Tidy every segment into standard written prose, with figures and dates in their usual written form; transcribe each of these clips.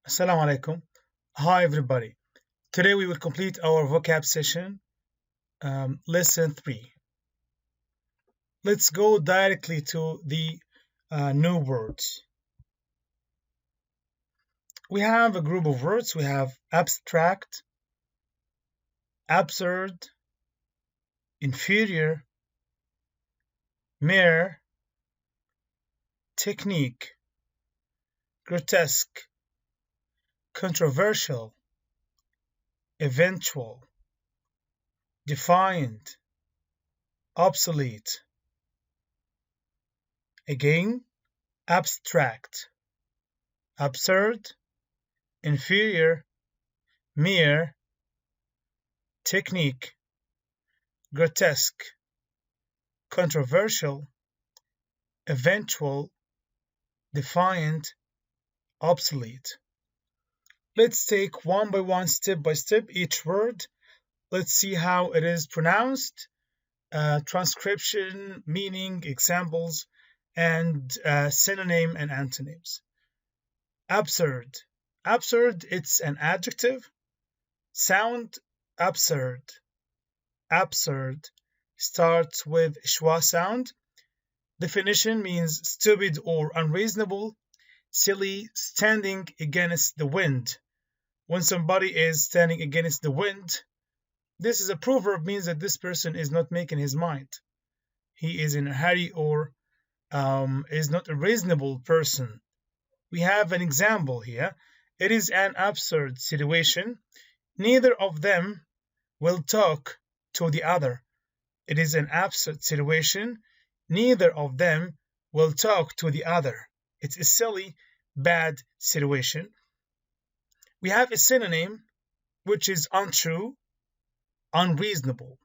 Assalamu alaikum. Hi everybody. Today we will complete our vocab session, lesson 3. Let's go directly to the new words. We have a group of words. We have abstract, absurd, inferior, mere, technique, grotesque, controversial, eventual, defiant, obsolete. Again, abstract, absurd, inferior, mere, technique, grotesque, controversial, eventual, defiant, obsolete. Let's take one by one, step by step, each word. Let's see how it is pronounced, transcription, meaning, examples, and synonym and antonyms. Absurd. Absurd, it's an adjective. Sound, absurd. Absurd starts with schwa sound. Definition means stupid or unreasonable, silly, standing against the wind. When somebody is standing against the wind, this is a proverb, means that this person is not making his mind. He is in a hurry or is not a reasonable person. We have an example here. It is an absurd situation. Neither of them will talk to the other. It is an absurd situation. Neither of them will talk to the other. It's a silly, bad situation. We have a synonym, which is untrue, unreasonable.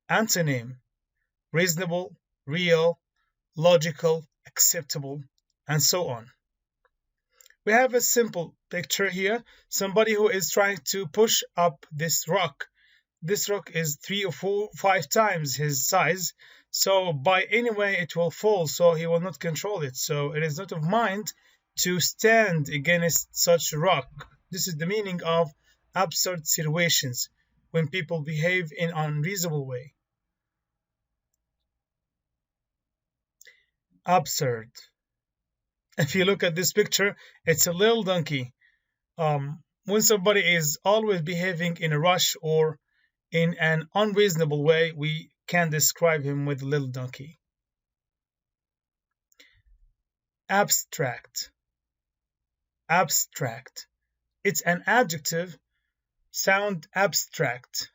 Antonym, reasonable, real, logical, acceptable, and so on. We have a simple picture here. Somebody who is trying to push up this rock. This rock is 3 or 4, 5 times his size. So by any way it will fall, so he will not control it. So it is not of mind to stand against such a rock. This is the meaning of absurd situations, when people behave in an unreasonable way. Absurd. If you look at this picture, it's a little donkey. When somebody is always behaving in a rush or in an unreasonable way, we can describe him with a little donkey. Abstract. Abstract. It's an adjective. Sound abstract.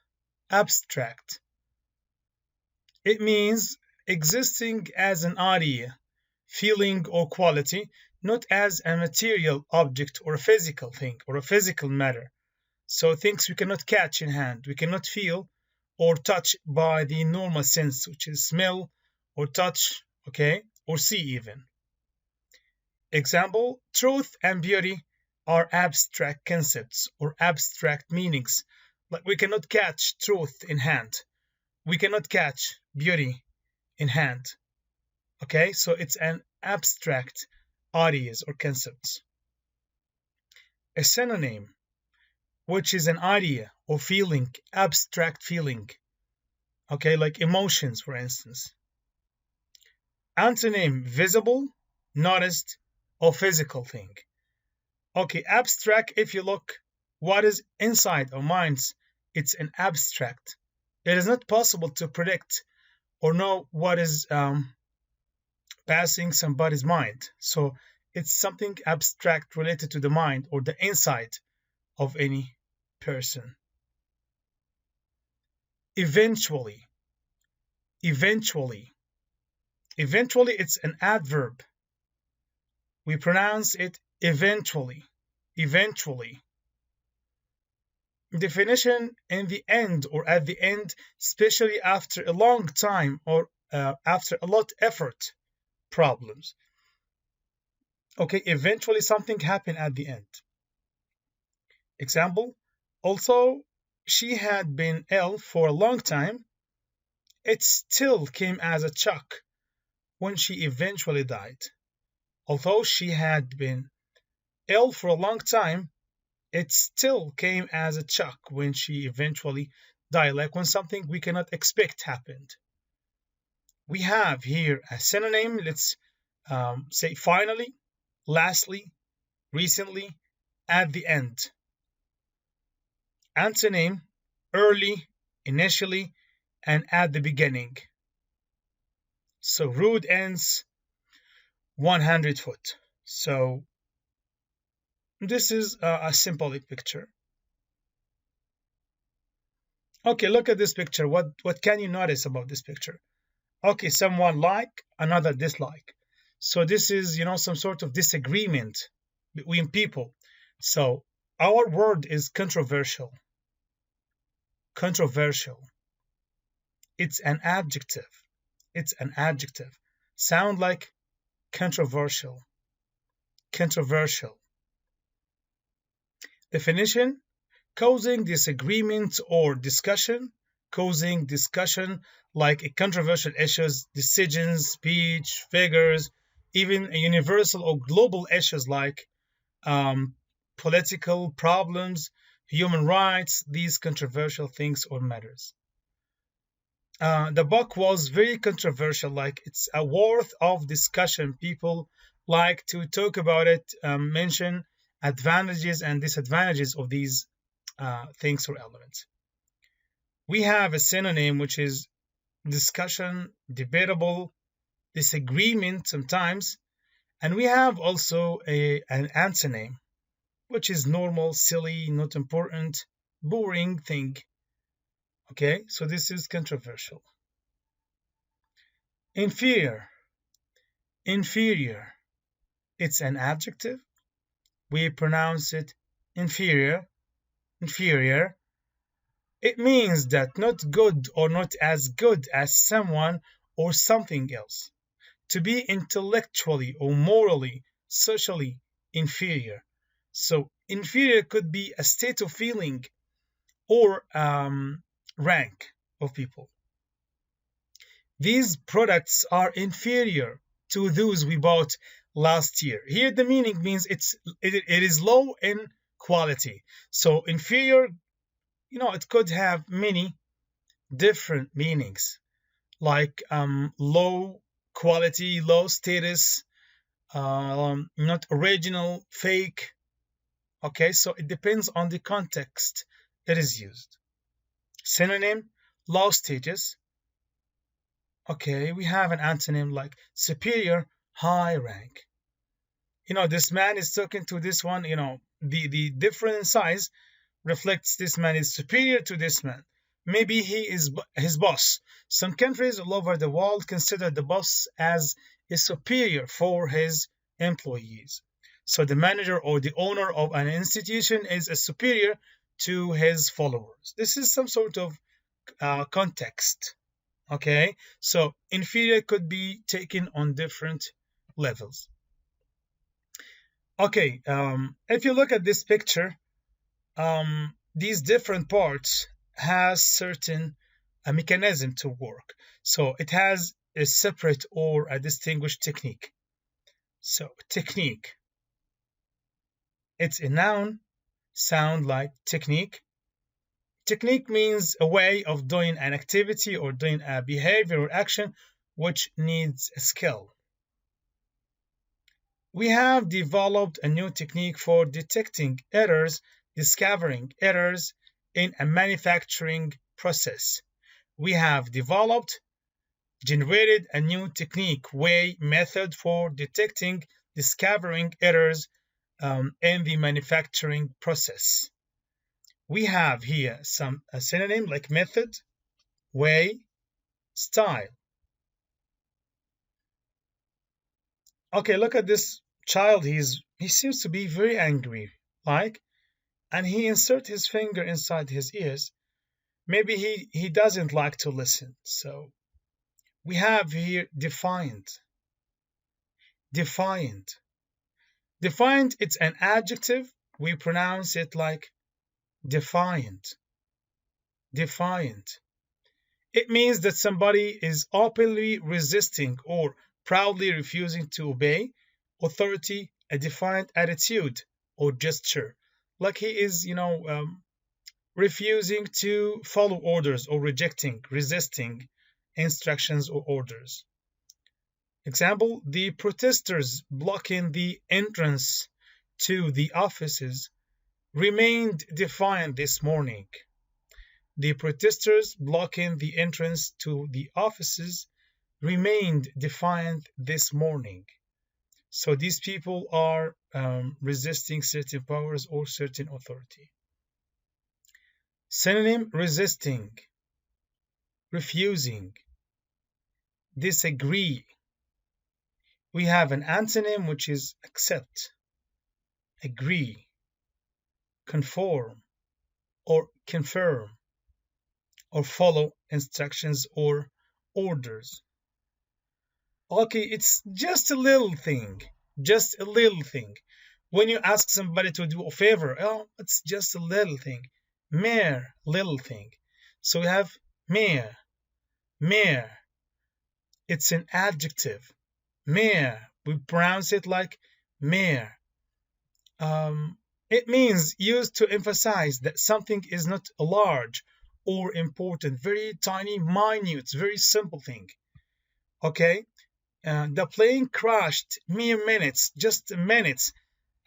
Abstract. It means existing as an idea, feeling, or quality, not as a material object or a physical thing or a physical matter. So things we cannot catch in hand, we cannot feel or touch by the normal sense, which is smell or touch, okay, or see even. Example, truth and beauty are abstract concepts or abstract meanings. Like we cannot catch truth in hand. We cannot catch beauty in hand. Okay, so it's an abstract ideas or concepts. A synonym, which is an idea or feeling, abstract feeling. Okay, like emotions, for instance. Antonym, visible, noticed, or physical thing. Okay, abstract, if you look what is inside our minds, it's an abstract. It is not possible to predict or know what is passing somebody's mind. So it's something abstract related to the mind or the inside of any person. Eventually. Eventually. Eventually, it's an adverb. We pronounce it eventually. Eventually. Definition, in the end or at the end, especially after a long time or after a lot of effort, problems. Okay, eventually something happened at the end. Example, although she had been ill for a long time, it still came as a shock when she eventually died. Although she had been ill for a long time, it still came as a shock when she eventually died, like when something we cannot expect happened. We have here a synonym. Let's say finally, lastly, recently, at the end. Antonym, early, initially, and at the beginning. So rude ends 100 foot. So this is a simple picture. Okay, look at this picture. What can you notice about this picture? Okay, someone like, another dislike. So this is, some sort of disagreement between people. So our word is controversial. Controversial. It's an adjective. It's an adjective. Sound like controversial. Controversial. Definition: causing disagreement or discussion. Causing discussion like a controversial issues, decisions, speech, figures, even a universal or global issues like political problems, human rights, these controversial things or matters. The book was very controversial, like it's a worth of discussion. People like to talk about it, mention advantages and disadvantages of these things or elements. We have a synonym which is discussion, debatable, disagreement sometimes, and we have also an antonym which is normal, silly, not important, boring thing. Okay, so this is controversial. Inferior. Inferior. It's an adjective. We pronounce it inferior. Inferior. It means that not good or not as good as someone or something else. To be intellectually or morally, socially inferior. So inferior could be a state of feeling or rank of people. These products are inferior to those we bought last year. Here the meaning means it is low in quality. So inferior, it could have many different meanings, like low quality, low status, not original, fake. Okay, so it depends on the context that is used. Synonym, low status. Okay, we have an antonym like superior, high rank. This man is talking to this one, the difference in size reflects this man is superior to this man. Maybe he is his boss. Some countries all over the world consider the boss as a superior for his employees. So the manager or the owner of an institution is a superior to his followers. This is some sort of context. Okay, so inferior could be taken on different levels. Okay, if you look at this picture, these different parts has certain mechanism to work. So it has a separate or a distinguished technique. So technique, it's a noun, sound like technique. Technique means a way of doing an activity or doing a behavior or action which needs a skill. We have developed a new technique for detecting errors, discovering errors in a manufacturing process. We have developed, generated a new technique, way, method for detecting, discovering errors in the manufacturing process. We have here a synonym like method, way, style. Okay, look at this child. He seems to be very angry, and he inserts his finger inside his ears. Maybe he doesn't like to listen. So we have here defiant. Defiant. Defiant, it's an adjective. We pronounce it like defiant. Defiant. It means that somebody is openly resisting or proudly refusing to obey authority, a defiant attitude or gesture, like he is, refusing to follow orders or resisting instructions or orders. Example, the protesters blocking the entrance to the offices remained defiant this morning. The protesters blocking the entrance to the offices remained defiant this morning. So these people are resisting certain powers or certain authority. Synonym: resisting, refusing, disagree. We have an antonym which is accept, agree, conform, or confirm, or follow instructions or orders. Okay, it's just a little thing, just a little thing. When you ask somebody to do a favor, oh, it's just a little thing, mere little thing. So we have mere, mere. It's an adjective, mere. We pronounce it like mere. It means used to emphasize that something is not large or important, very tiny, minute, very simple thing. Okay, the plane crashed mere minutes, just minutes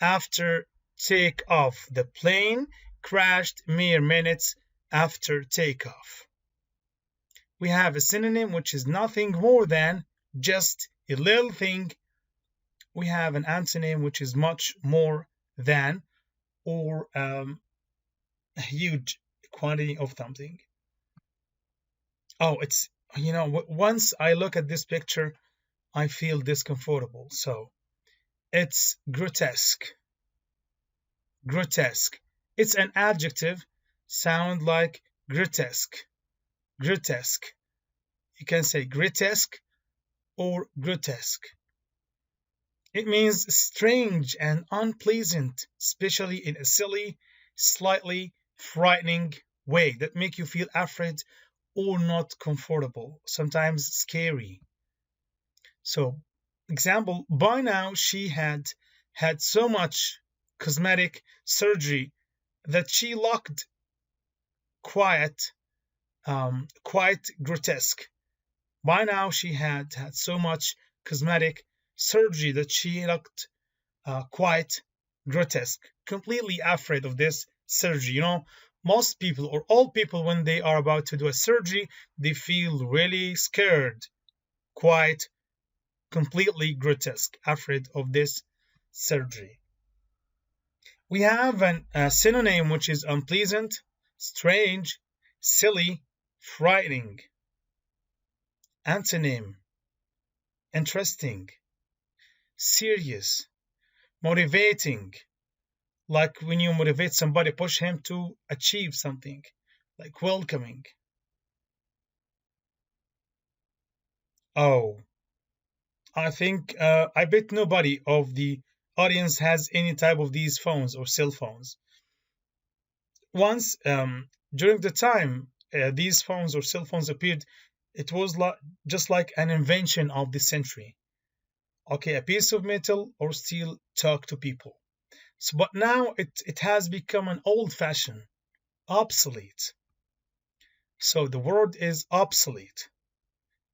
after takeoff. The plane crashed mere minutes after takeoff. We have a synonym which is nothing more than just a little thing. We have an antonym which is much more than or a huge quantity of something. Oh, it's, once I look at this picture, I feel discomfortable. So it's grotesque. Grotesque. It's an adjective, sound like grotesque. Grotesque. You can say grotesque or grotesque. It means strange and unpleasant, especially in a silly, slightly frightening way that make you feel afraid or not comfortable, sometimes scary. So, example, by now she had so much cosmetic surgery that she looked quite grotesque. By now she had so much cosmetic surgery that she looked quite grotesque, completely afraid of this surgery. Most people or all people, when they are about to do a surgery, they feel really scared, quite completely grotesque, afraid of this surgery. We have a synonym which is unpleasant, strange, silly, frightening. Antonym: interesting, serious, motivating. Like when you motivate somebody, push him to achieve something, like welcoming. Oh, I think I bet nobody of the audience has any type of these phones or cell phones. Once, during the time these phones or cell phones appeared, it was just like an invention of the century. Okay, a piece of metal or steel talk to people. So, but now it has become an old-fashioned, obsolete. So the word is obsolete.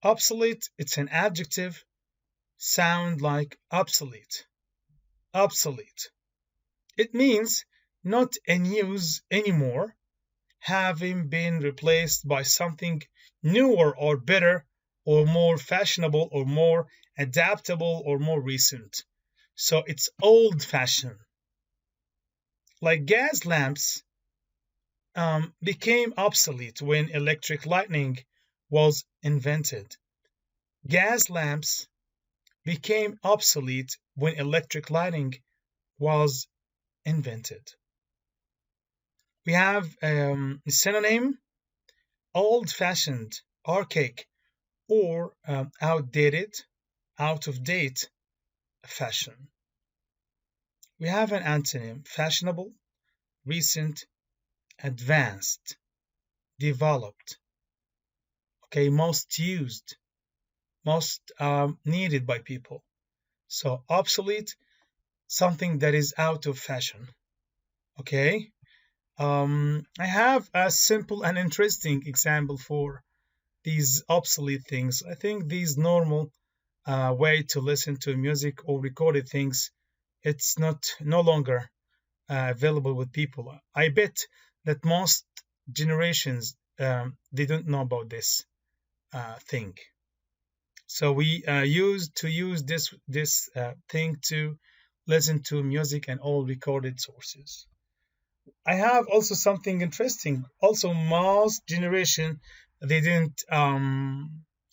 Obsolete, it's an adjective, sound like obsolete. Obsolete. It means not in use anymore, having been replaced by something newer or better or more fashionable or more adaptable or more recent. So it's old-fashioned. Like gas lamps became obsolete when electric lighting was invented. Gas lamps became obsolete when electric lighting was invented. We have a synonym: old-fashioned, archaic, or outdated, out of date, fashion. We have an antonym: fashionable, recent, advanced, developed. Okay, most used, most needed by people. So obsolete, something that is out of fashion. Okay. I have a simple and interesting example for these obsolete things. I think these normal way to listen to music or recorded things, it's not no longer available with people. I bet that most generations they don't know about this thing. So we used to use this thing to listen to music and all recorded sources. I have also something interesting. Also, most generation they didn't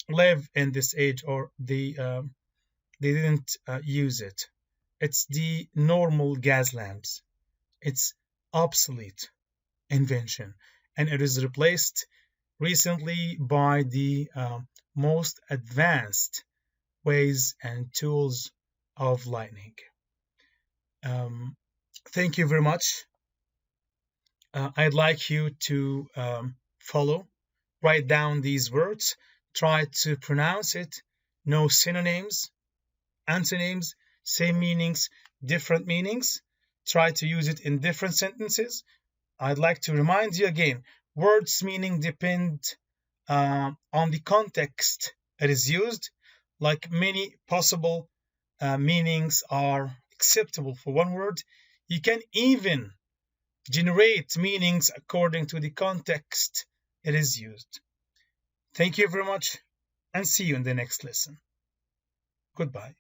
live in this age, or they didn't use it. It's the normal gas lamps. It's obsolete invention, and it is replaced recently by the most advanced ways and tools of lighting. Um, thank you very much. I'd like you to follow, write down these words, try to pronounce it, know synonyms, antonyms, same meanings, different meanings, try to use it in different sentences. I'd like to remind you again, words meaning depend on the context it is used, like many possible meanings are acceptable for one word. You can even generate meanings according to the context it is used. Thank you very much and see you in the next lesson. Goodbye.